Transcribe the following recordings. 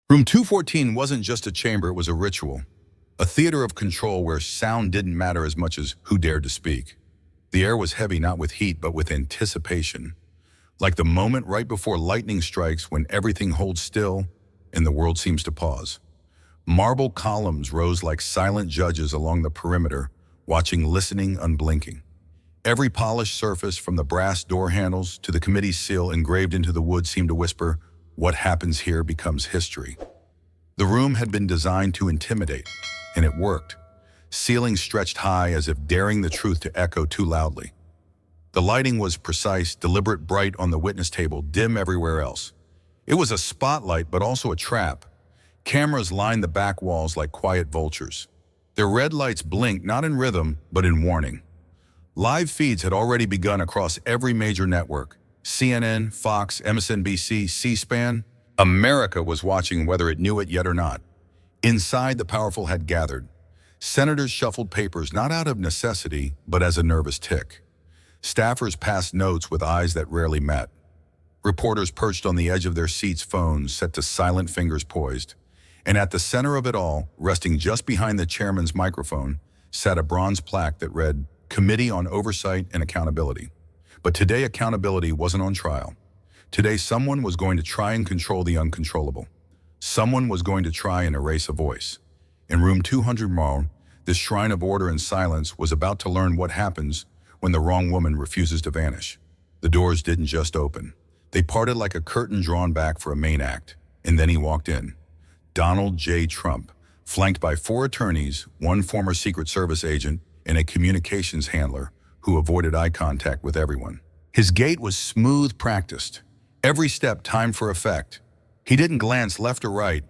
Room 214 wasn't just a chamber, it was a ritual. A theater of control where sound didn't matter as much as who dared to speak. The air was heavy not with heat but with anticipation. Like the moment right before lightning strikes when everything holds still and the world seems to pause. Marble columns rose like silent judges along the perimeter, watching, listening, unblinking. Every polished surface from the brass door handles to the committee seal engraved into the wood seemed to whisper, "What happens here becomes history." The room had been designed to intimidate, and it worked. Ceilings stretched high as if daring the truth to echo too loudly. The lighting was precise, deliberate, bright on the witness table, dim everywhere else. It was a spotlight, but also a trap. Cameras lined the back walls like quiet vultures. Their red lights blinked not in rhythm, but in warning. Live feeds had already begun across every major network. CNN, Fox, MSNBC, C-SPAN. America was watching whether it knew it yet or not. Inside, the powerful had gathered. Senators shuffled papers not out of necessity, but as a nervous tick. Staffers passed notes with eyes that rarely met. Reporters perched on the edge of their seats, phones set to silent fingers poised. And at the center of it all, resting just behind the chairman's microphone, sat a bronze plaque that read, "Committee on Oversight and Accountability." But today accountability wasn't on trial. Today someone was going to try and control the uncontrollable. Someone was going to try and erase a voice. In room 200 more, this shrine of order and silence was about to learn what happens when the wrong woman refuses to vanish. The doors didn't just open. They parted like a curtain drawn back for a main act. And then he walked in. Donald J. Trump, flanked by 4 attorneys, 1 former Secret Service agent, and a communications handler who avoided eye contact with everyone. His gait was smooth, practiced. Every step timed for effect. He didn't glance left or right.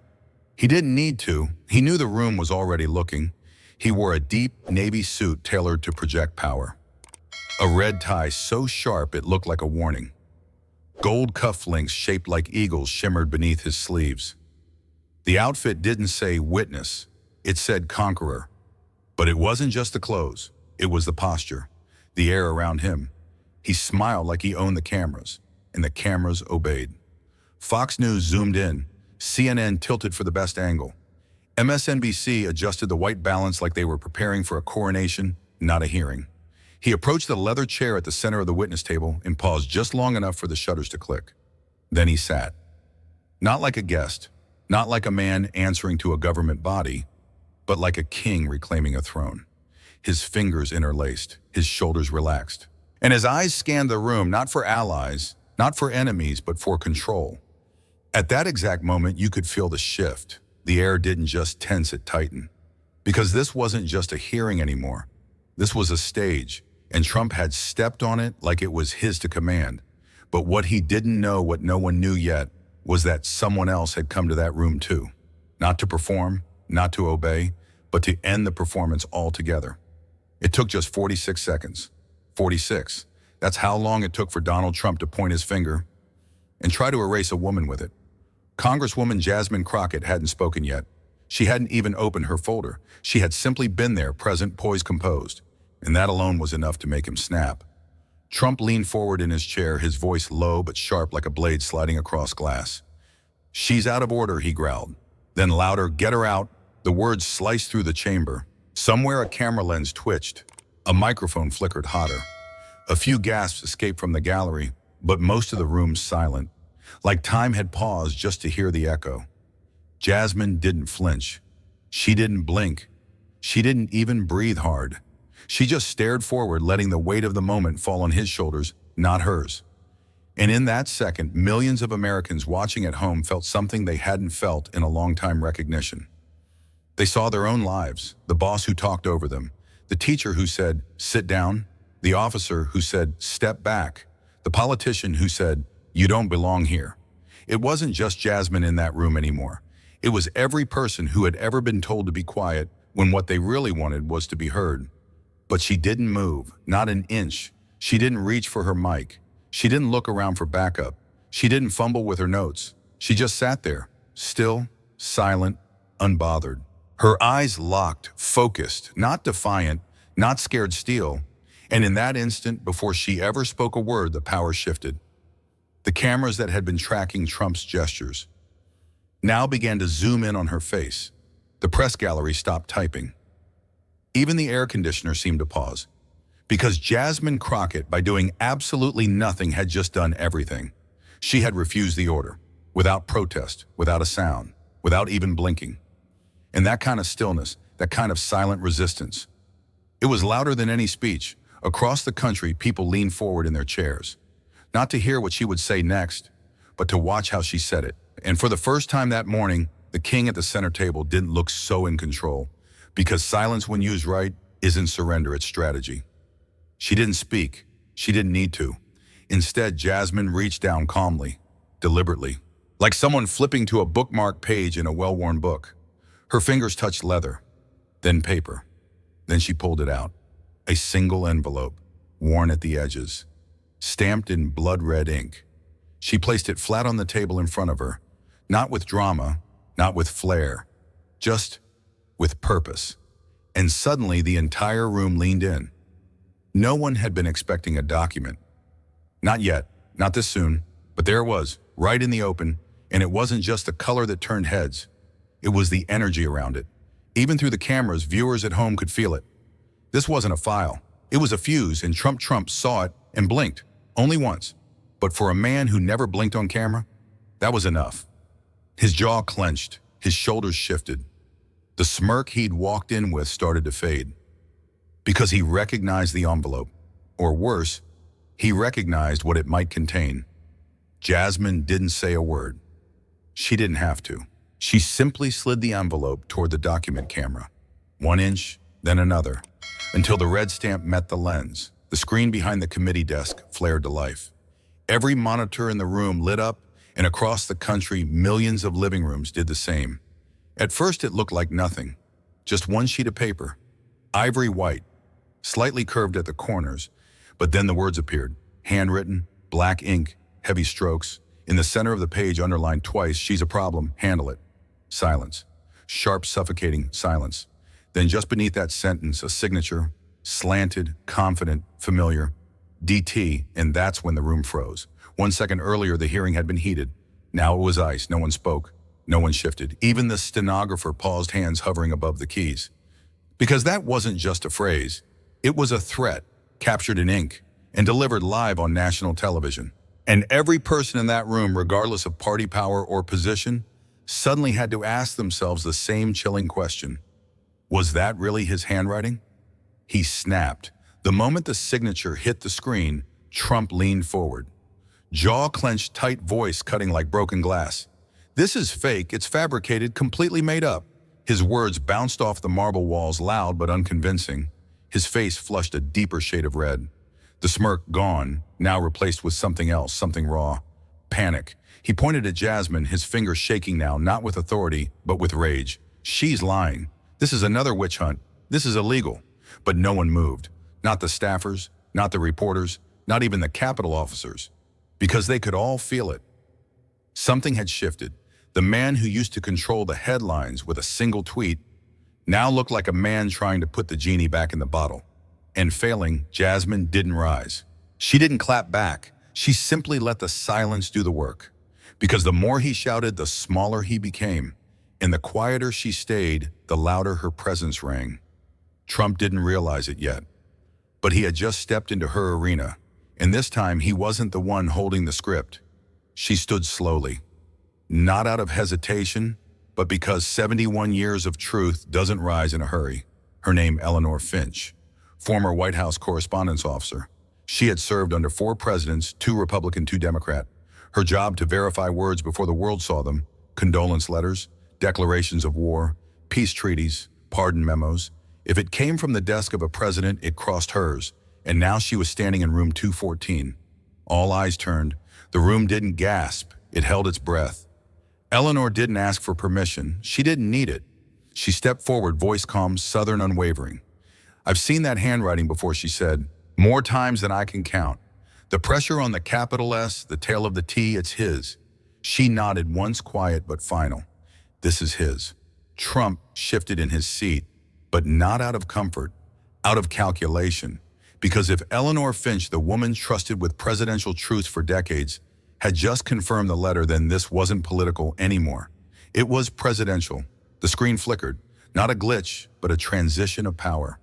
He didn't need to. He knew the room was already looking. He wore a deep navy suit tailored to project power. A red tie so sharp it looked like a warning. Gold cufflinks shaped like eagles shimmered beneath his sleeves. The outfit didn't say witness, it said conqueror. But it wasn't just the clothes, it was the posture, the air around him. He smiled like he owned the cameras, and the cameras obeyed. Fox News zoomed in, CNN tilted for the best angle. MSNBC adjusted the white balance like they were preparing for a coronation, not a hearing. He approached the leather chair at the center of the witness table and paused just long enough for the shutters to click. Then he sat. Not like a guest, not like a man answering to a government body, but like a king reclaiming a throne. His fingers interlaced, his shoulders relaxed. And his eyes scanned the room, not for allies, not for enemies, but for control. At that exact moment, you could feel the shift. The air didn't just tense, it tightened. Because this wasn't just a hearing anymore. This was a stage, and Trump had stepped on it like it was his to command. But what he didn't know, what no one knew yet, was that someone else had come to that room too. Not to perform, not to obey, but to end the performance altogether. It took just 46 seconds. 46. That's how long it took for Donald Trump to point his finger and try to erase a woman with it. Congresswoman Jasmine Crockett hadn't spoken yet. She hadn't even opened her folder. She had simply been there, present, poised, composed. And that alone was enough to make him snap. Trump leaned forward in his chair, his voice low but sharp like a blade sliding across glass. "She's out of order," he growled. Then louder, "Get her out." The words sliced through the chamber. Somewhere a camera lens twitched. A microphone flickered hotter. A few gasps escaped from the gallery, but most of the room silent, like time had paused just to hear the echo. Jasmine didn't flinch. She didn't blink. She didn't even breathe hard. She just stared forward, letting the weight of the moment fall on his shoulders, not hers. And in that second, millions of Americans watching at home felt something they hadn't felt in a long time: recognition. They saw their own lives, the boss who talked over them, the teacher who said, "Sit down," the officer who said, "Step back," the politician who said, "You don't belong here." It wasn't just Jasmine in that room anymore. It was every person who had ever been told to be quiet when what they really wanted was to be heard. But she didn't move, not an inch. She didn't reach for her mic. She didn't look around for backup. She didn't fumble with her notes. She just sat there, still, silent, unbothered. Her eyes locked, focused, not defiant, not scared steel. And in that instant, before she ever spoke a word, the power shifted. The cameras that had been tracking Trump's gestures, now began to zoom in on her face. The press gallery stopped typing. Even the air conditioner seemed to pause. Because Jasmine Crockett, by doing absolutely nothing, had just done everything. She had refused the order, without protest, without a sound, without even blinking. And that kind of stillness, that kind of silent resistance, it was louder than any speech. Across the country, people leaned forward in their chairs, not to hear what she would say next, but to watch how she said it. And for the first time that morning, the king at the center table didn't look so in control, because silence, when used right, isn't surrender, it's strategy. She didn't speak. She didn't need to. Instead, Jasmine reached down calmly, deliberately, like someone flipping to a bookmark page in a well-worn book. Her fingers touched leather, then paper. Then she pulled it out. A single envelope, worn at the edges, stamped in blood-red ink. She placed it flat on the table in front of her, not with drama, not with flair, just with purpose. And suddenly the entire room leaned in. No one had been expecting a document. Not yet, not this soon, but there it was, right in the open, and it wasn't just the color that turned heads. It was the energy around it. Even through the cameras, viewers at home could feel it. This wasn't a file. It was a fuse, and Trump saw it and blinked, only once. But for a man who never blinked on camera, that was enough. His jaw clenched, his shoulders shifted. The smirk he'd walked in with started to fade. Because he recognized the envelope, or worse, he recognized what it might contain. Jasmine didn't say a word. She didn't have to. She simply slid the envelope toward the document camera. 1 inch, then another, until the red stamp met the lens. The screen behind the committee desk flared to life. Every monitor in the room lit up, and across the country, millions of living rooms did the same. At first, it looked like nothing. Just one sheet of paper, ivory white, slightly curved at the corners, but then the words appeared, handwritten, black ink, heavy strokes. In the center of the page, underlined twice, "She's a problem, handle it." Silence. Sharp, suffocating silence. Then just beneath that sentence, a signature, slanted, confident, familiar, DT, and that's when the room froze. 1 second earlier, the hearing had been heated. Now it was ice. No one spoke. No one shifted. Even the stenographer paused, hands hovering above the keys. Because that wasn't just a phrase. It was a threat, captured in ink, and delivered live on national television. And every person in that room, regardless of party power or position, suddenly had to ask themselves the same chilling question. Was that really his handwriting? He snapped. The moment the signature hit the screen, Trump leaned forward. Jaw clenched, tight, voice cutting like broken glass. "This is fake, it's fabricated, completely made up." His words bounced off the marble walls, loud but unconvincing. His face flushed a deeper shade of red. The smirk gone, now replaced with something else, something raw. Panic. He pointed at Jasmine, his fingers shaking now, not with authority, but with rage. "She's lying. This is another witch hunt. This is illegal." But no one moved. Not the staffers, not the reporters, not even the Capitol officers. Because they could all feel it. Something had shifted. The man who used to control the headlines with a single tweet now looked like a man trying to put the genie back in the bottle. And failing, Jasmine didn't rise. She didn't clap back. She simply let the silence do the work. Because the more he shouted, the smaller he became. And the quieter she stayed, the louder her presence rang. Trump didn't realize it yet. But he had just stepped into her arena. And this time, he wasn't the one holding the script. She stood slowly. Not out of hesitation, but because 71 years of truth doesn't rise in a hurry. Her name, Eleanor Finch, former White House correspondence officer. She had served under 4 presidents, 2 Republican, 2 Democrat. Her job to verify words before the world saw them, condolence letters, declarations of war, peace treaties, pardon memos. If it came from the desk of a president, it crossed hers, and now she was standing in room 214. All eyes turned. The room didn't gasp, it held its breath. Eleanor didn't ask for permission. She didn't need it. She stepped forward, voice calm, southern, unwavering. "I've seen that handwriting before," she said, "more times than I can count. The pressure on the capital S, the tail of the T, it's his." She nodded once, quiet but final. "This is his." Trump shifted in his seat, but not out of comfort, out of calculation. Because if Eleanor Finch, the woman trusted with presidential truths for decades, had just confirmed the letter, then this wasn't political anymore. It was presidential. The screen flickered. Not a glitch, but a transition of power.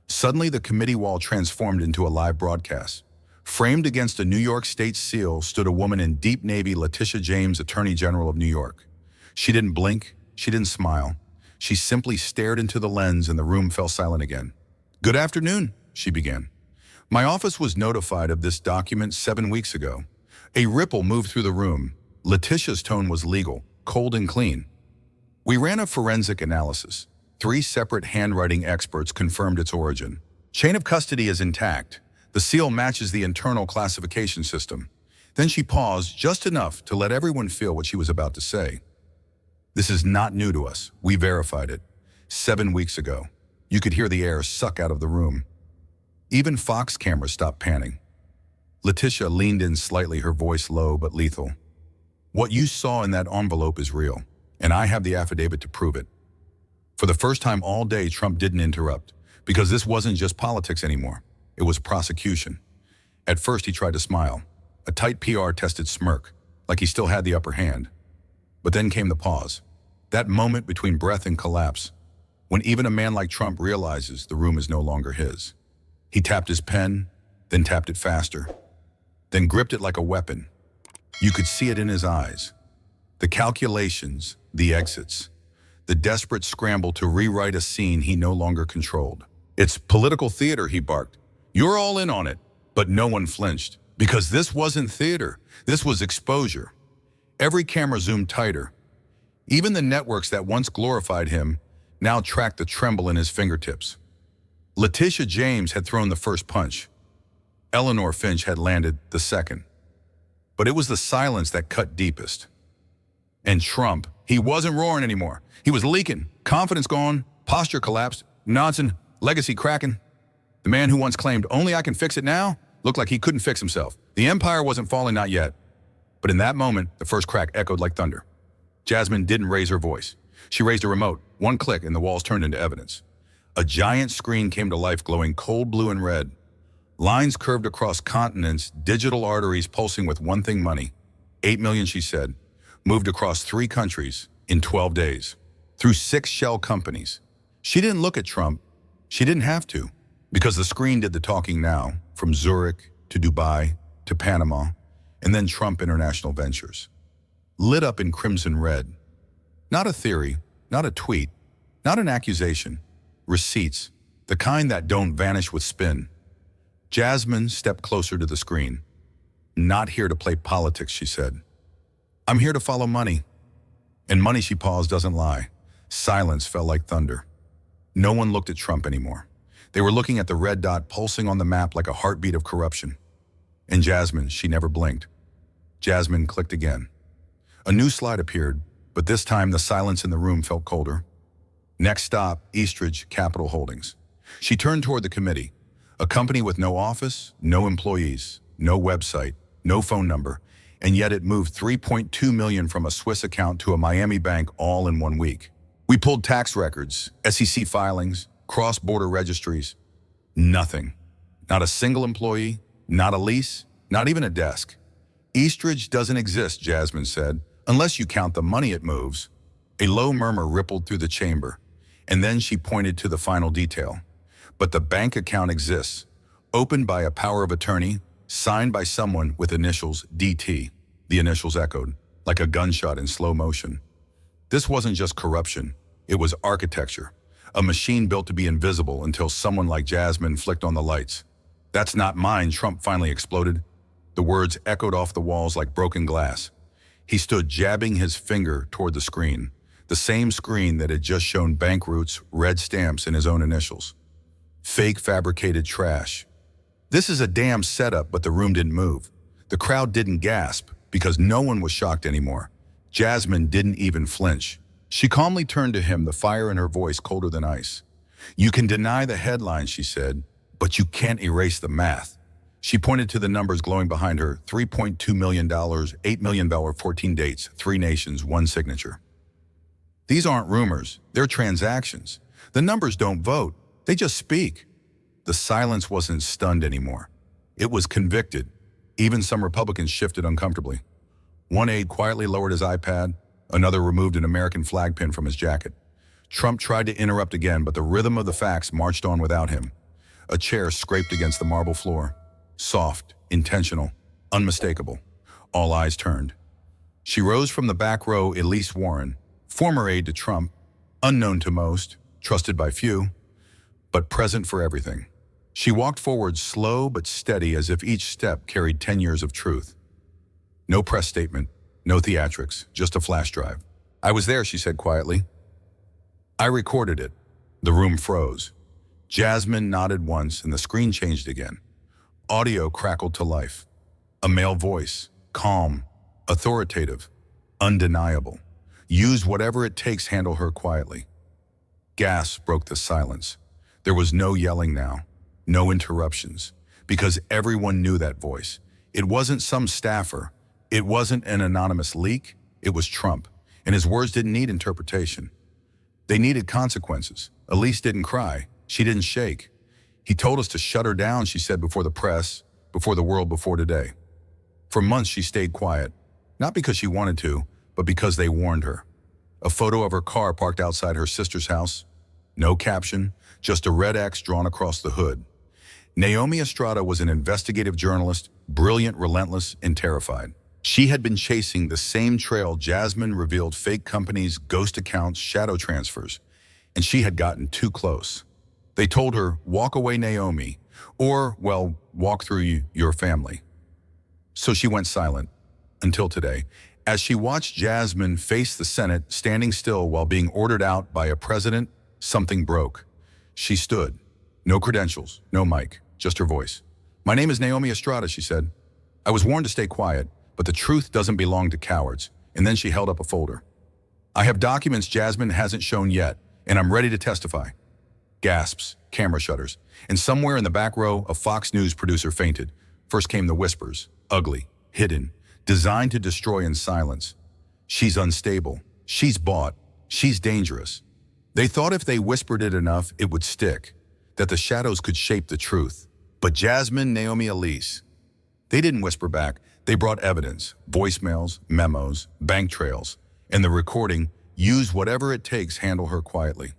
Suddenly, the committee wall transformed into a live broadcast. Framed against a New York State seal stood a woman in deep navy, Letitia James, Attorney General of New York. She didn't blink. She didn't smile. She simply stared into the lens and the room fell silent again. "Good afternoon," she began. "My office was notified of this document 7 weeks ago." A ripple moved through the room. Letitia's tone was legal, cold and clean. "We ran a forensic analysis. 3 separate handwriting experts confirmed its origin. Chain of custody is intact. The seal matches the internal classification system." Then she paused just enough to let everyone feel what she was about to say. "This is not new to us. We verified it. 7 weeks ago." You could hear the air suck out of the room. Even Fox cameras stopped panning. Letitia leaned in slightly, her voice low but lethal. "What you saw in that envelope is real, and I have the affidavit to prove it." For the first time all day, Trump didn't interrupt, because this wasn't just politics anymore. It was prosecution. At first, he tried to smile, a tight PR-tested smirk, like he still had the upper hand. But then came the pause, that moment between breath and collapse, when even a man like Trump realizes the room is no longer his. He tapped his pen, then tapped it faster, then gripped it like a weapon. You could see it in his eyes. The calculations, the exits, the desperate scramble to rewrite a scene he no longer controlled. "It's political theater," he barked. "You're all in on it." But no one flinched, because this wasn't theater. This was exposure. Every camera zoomed tighter. Even the networks that once glorified him now tracked the tremble in his fingertips. Letitia James had thrown the first punch. Eleanor Finch had landed the second. But it was the silence that cut deepest. And Trump, he wasn't roaring anymore. He was leaking, confidence gone, posture collapsed, nonsense, legacy cracking. The man who once claimed, "Only I can fix it now," looked like he couldn't fix himself. The empire wasn't falling, not yet. But in that moment, the first crack echoed like thunder. Jasmine didn't raise her voice. She raised a remote. One click and the walls turned into evidence. A giant screen came to life, glowing cold blue and red. Lines curved across continents, digital arteries pulsing with one thing: money. 8 million, she said, moved across 3 countries in 12 days, through 6 shell companies. She didn't look at Trump. She didn't have to, because the screen did the talking now, from Zurich to Dubai to Panama, and then Trump International Ventures. Lit up in crimson red. Not a theory, not a tweet, not an accusation. Receipts, the kind that don't vanish with spin. Jasmine stepped closer to the screen. "Not here to play politics," she said. "I'm here to follow money." And money, she paused, doesn't lie. Silence fell like thunder. No one looked at Trump anymore. They were looking at the red dot pulsing on the map like a heartbeat of corruption. And Jasmine, she never blinked. Jasmine clicked again. A new slide appeared, but this time the silence in the room felt colder. Next stop, Eastridge Capital Holdings. She turned toward the committee, a company with no office, no employees, no website, no phone number, and yet it moved $3.2 million from a Swiss account to a Miami bank all in 1 week. "We pulled tax records, SEC filings, cross-border registries. Nothing. Not a single employee, not a lease, not even a desk. Eastridge doesn't exist," Jasmine said, "unless you count the money it moves." A low murmur rippled through the chamber, and then she pointed to the final detail. "But the bank account exists, opened by a power of attorney, signed by someone with initials DT." The initials echoed, like a gunshot in slow motion. This wasn't just corruption, it was architecture. A machine built to be invisible until someone like Jasmine flicked on the lights. "That's not mine," Trump finally exploded. The words echoed off the walls like broken glass. He stood jabbing his finger toward the screen, the same screen that had just shown bank routes, red stamps, and his own initials. Fake fabricated trash. This is a damn setup, but the room didn't move. The crowd didn't gasp, because no one was shocked anymore. Jasmine didn't even flinch. She calmly turned to him, the fire in her voice colder than ice. "You can deny the headline," she said, "but you can't erase the math." She pointed to the numbers glowing behind her: $3.2 million, $8 million, 14 dates, 3 nations, 1 signature. These aren't rumors, they're transactions. The numbers don't vote, they just speak. The silence wasn't stunned anymore. It was convicted. Even some Republicans shifted uncomfortably. One aide quietly lowered his iPad. Another removed an American flag pin from his jacket. Trump tried to interrupt again, but the rhythm of the facts marched on without him. A chair scraped against the marble floor. Soft, intentional, unmistakable. All eyes turned. She rose from the back row, Elise Warren, former aide to Trump, unknown to most, trusted by few, but present for everything. She walked forward slow but steady, as if each step carried 10 years of truth. No press statement, no theatrics, just a flash drive. "I was there," she said quietly. "I recorded it." The room froze. Jasmine nodded once and the screen changed again. Audio crackled to life. A male voice, calm, authoritative, undeniable. "Use whatever it takes, handle her quietly." Gasps broke the silence. There was no yelling now, no interruptions, because everyone knew that voice. It wasn't some staffer. It wasn't an anonymous leak. It was Trump, and his words didn't need interpretation. They needed consequences. Elise didn't cry. She didn't shake. "He told us to shut her down," she said before the press, before the world, before today. For months she stayed quiet, not because she wanted to, but because they warned her. A photo of her car parked outside her sister's house. No caption, just a red X drawn across the hood. Naomi Estrada was an investigative journalist, brilliant, relentless, and terrified. She had been chasing the same trail Jasmine revealed: fake companies, ghost accounts, shadow transfers, and she had gotten too close. They told her, "Walk away, Naomi," or, well, walk through your family. So she went silent, until today, as she watched Jasmine face the Senate, standing still while being ordered out by a president. Something broke. She stood. No credentials, no mic, just her voice. "My name is Naomi Estrada," she said. "I was warned to stay quiet, but the truth doesn't belong to cowards." And then she held up a folder. "I have documents Jasmine hasn't shown yet, and I'm ready to testify." Gasps, camera shutters, and somewhere in the back row, a Fox News producer fainted. First came the whispers, ugly, hidden, designed to destroy in silence. "She's unstable. She's bought. She's dangerous." They thought if they whispered it enough, it would stick, that the shadows could shape the truth. But Jasmine, Naomi, Elise, they didn't whisper back. They brought evidence, voicemails, memos, bank trails, and the recording, "Use whatever it takes, handle her quietly."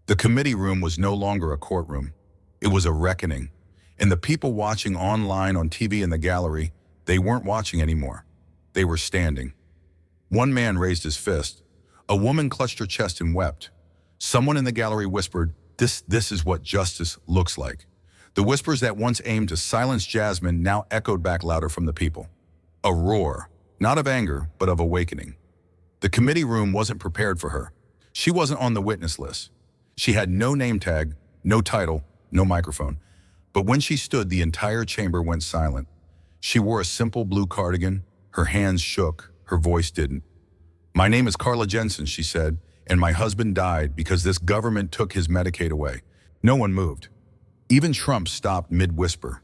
The committee room was no longer a courtroom. It was a reckoning. And the people watching online, on TV, in the gallery, they weren't watching anymore. They were standing. One man raised his fist. A woman clutched her chest and wept. Someone in the gallery whispered, This is what justice looks like." The whispers that once aimed to silence Jasmine now echoed back louder from the people. A roar, not of anger, but of awakening. The committee room wasn't prepared for her. She wasn't on the witness list. She had no name tag, no title, no microphone. But when she stood, the entire chamber went silent. She wore a simple blue cardigan. Her hands shook. Her voice didn't. "My name is Carla Jensen," she said, "and my husband died because this government took his Medicaid away." No one moved. Even Trump stopped mid-whisper.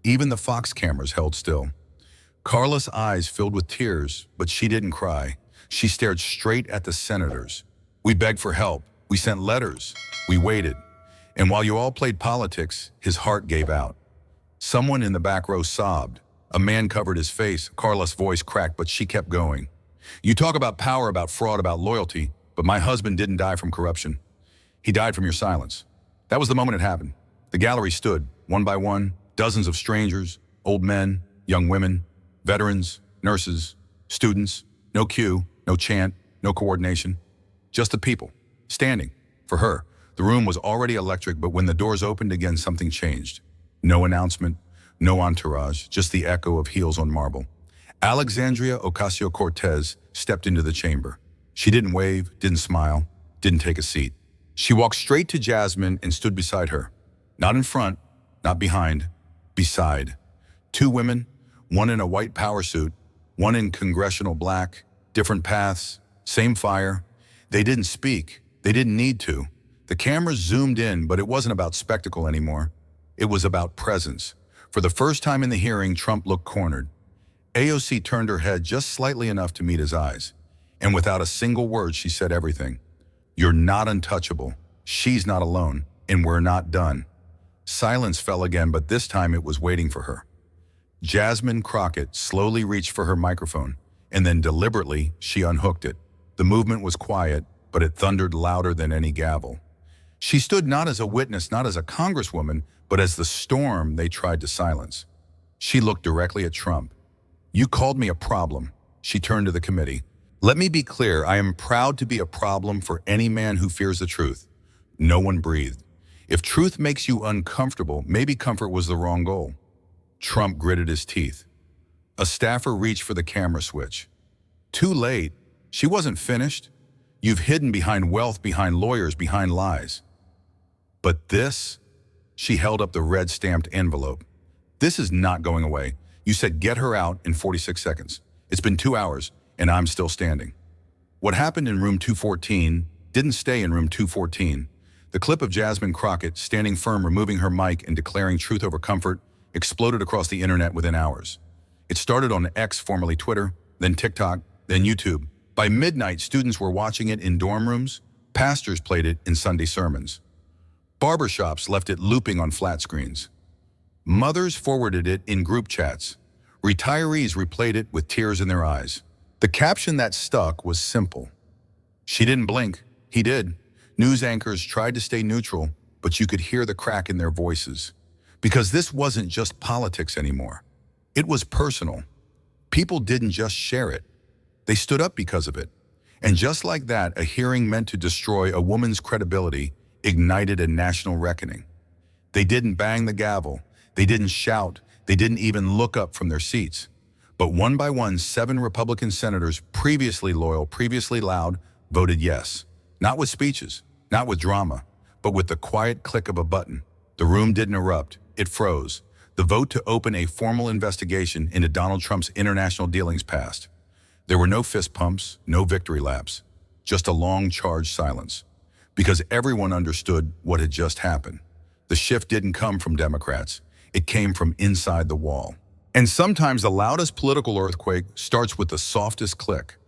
Even the Fox cameras held still. Carla's eyes filled with tears, but she didn't cry. She stared straight at the senators. "We begged for help. We sent letters. We waited. And while you all played politics, his heart gave out." Someone in the back row sobbed. A man covered his face. Carla's voice cracked, but she kept going. "You talk about power, about fraud, about loyalty, but my husband didn't die from corruption. He died from your silence." That was the moment it happened. The gallery stood, one by one, dozens of strangers, old men, young women, veterans, nurses, students. No cue, no chant, no coordination. Just the people, standing, for her. The room was already electric, but when the doors opened again, something changed. No announcement, no entourage, just the echo of heels on marble. Alexandria Ocasio-Cortez stepped into the chamber. She didn't wave, didn't smile, didn't take a seat. She walked straight to Jasmine and stood beside her. Not in front, not behind, beside. Two women, one in a white power suit, one in congressional black, different paths, same fire. They didn't speak. They didn't need to. The cameras zoomed in, but it wasn't about spectacle anymore. It was about presence. For the first time in the hearing, Trump looked cornered. AOC turned her head just slightly enough to meet his eyes. And without a single word, she said everything. "You're not untouchable. She's not alone. And we're not done." Silence fell again, but this time it was waiting for her. Jasmine Crockett slowly reached for her microphone, and then deliberately she unhooked it. The movement was quiet, but it thundered louder than any gavel. She stood not as a witness, not as a congresswoman, but as the storm they tried to silence. She looked directly at Trump. "You called me a problem." She turned to the committee. "Let me be clear, I am proud to be a problem for any man who fears the truth." No one breathed. If truth makes you uncomfortable, maybe comfort was the wrong goal. Trump gritted his teeth. A staffer reached for the camera switch. Too late. She wasn't finished. "You've hidden behind wealth, behind lawyers, behind lies. But this," she held up the red-stamped envelope. "This is not going away. You said get her out in 46 seconds. It's been 2 hours, and I'm still standing." What happened in room 214 didn't stay in room 214. The clip of Jasmine Crockett standing firm, removing her mic and declaring truth over comfort, exploded across the internet within hours. It started on X, formerly Twitter, then TikTok, then YouTube. By midnight, students were watching it in dorm rooms. Pastors played it in Sunday sermons. Barbershops left it looping on flat screens. Mothers forwarded it in group chats. Retirees replayed it with tears in their eyes. The caption that stuck was simple. "She didn't blink. He did." News anchors tried to stay neutral, but you could hear the crack in their voices. Because this wasn't just politics anymore. It was personal. People didn't just share it. They stood up because of it. And just like that, a hearing meant to destroy a woman's credibility ignited a national reckoning. They didn't bang the gavel. They didn't shout. They didn't even look up from their seats. But one by one, 7 Republican senators, previously loyal, previously loud, voted yes. Not with speeches, not with drama, but with the quiet click of a button. The room didn't erupt. It froze. The vote to open a formal investigation into Donald Trump's international dealings passed. There were no fist pumps, no victory laps, just a long charged silence. Because everyone understood what had just happened. The shift didn't come from Democrats. It came from inside the wall. And sometimes the loudest political earthquake starts with the softest click.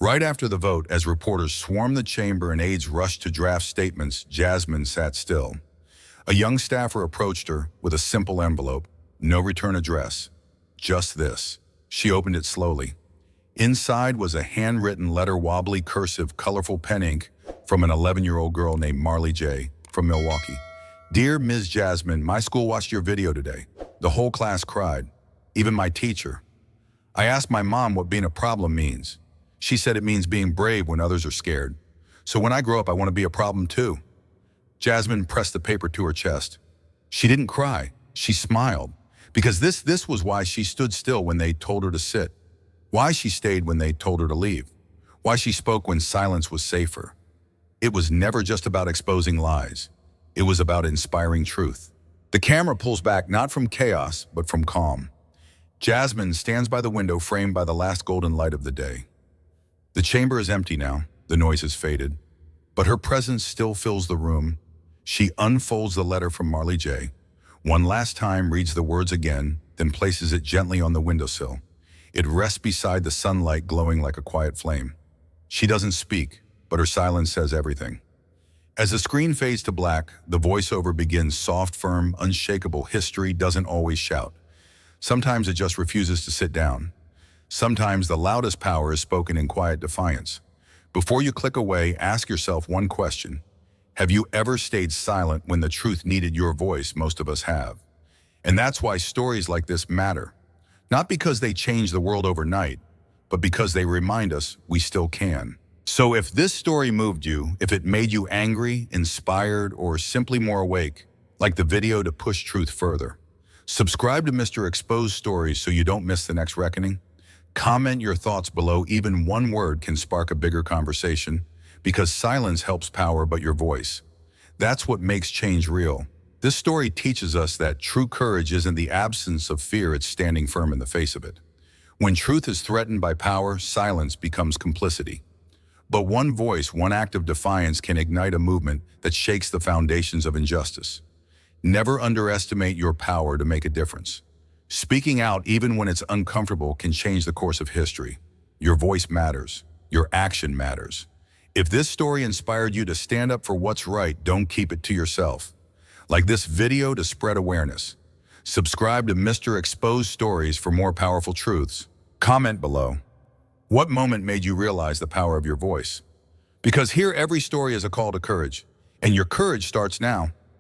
Right after the vote, as reporters swarmed the chamber and aides rushed to draft statements, Jasmine sat still. A young staffer approached her with a simple envelope, no return address, just this. She opened it slowly. Inside was a handwritten letter, wobbly, cursive, colorful pen ink from an 11-year-old girl named Marley J. from Milwaukee. "Dear Ms. Jasmine, my school watched your video today. The whole class cried, even my teacher. I asked my mom what being a problem means. She said it means being brave when others are scared. So when I grow up, I want to be a problem too." Jasmine pressed the paper to her chest. She didn't cry. She smiled. Because this was why she stood still when they told her to sit. Why she stayed when they told her to leave. Why she spoke when silence was safer. It was never just about exposing lies. It was about inspiring truth. The camera pulls back not from chaos, but from calm. Jasmine stands by the window, framed by the last golden light of the day. The chamber is empty now. The noise has faded. But her presence still fills the room. She unfolds the letter from Marley J. One last time, reads the words again, then places it gently on the windowsill. It rests beside the sunlight, glowing like a quiet flame. She doesn't speak, but her silence says everything. As the screen fades to black, the voiceover begins soft, firm, unshakable. History doesn't always shout. Sometimes it just refuses to sit down. Sometimes the loudest power is spoken in quiet defiance. Before you click away, ask yourself one question. Have you ever stayed silent when the truth needed your voice? Most of us have. And that's why stories like this matter. Not because they change the world overnight, but because they remind us we still can. So if this story moved you, if it made you angry, inspired, or simply more awake, like the video to push truth further, subscribe to Mr. Exposed Stories so you don't miss the next reckoning. Comment your thoughts below. Even one word can spark a bigger conversation, because silence helps power but your voice. That's what makes change real. This story teaches us that true courage isn't the absence of fear, it's standing firm in the face of it. When truth is threatened by power, silence becomes complicity. But one voice, one act of defiance can ignite a movement that shakes the foundations of injustice. Never underestimate your power to make a difference. Speaking out, even when it's uncomfortable, can change the course of history. Your voice matters. Your action matters. If this story inspired you to stand up for what's right, don't keep it to yourself. Like this video to spread awareness. Subscribe to Mr. Exposed Stories for more powerful truths. Comment below. What moment made you realize the power of your voice? Because here every story is a call to courage, and your courage starts now.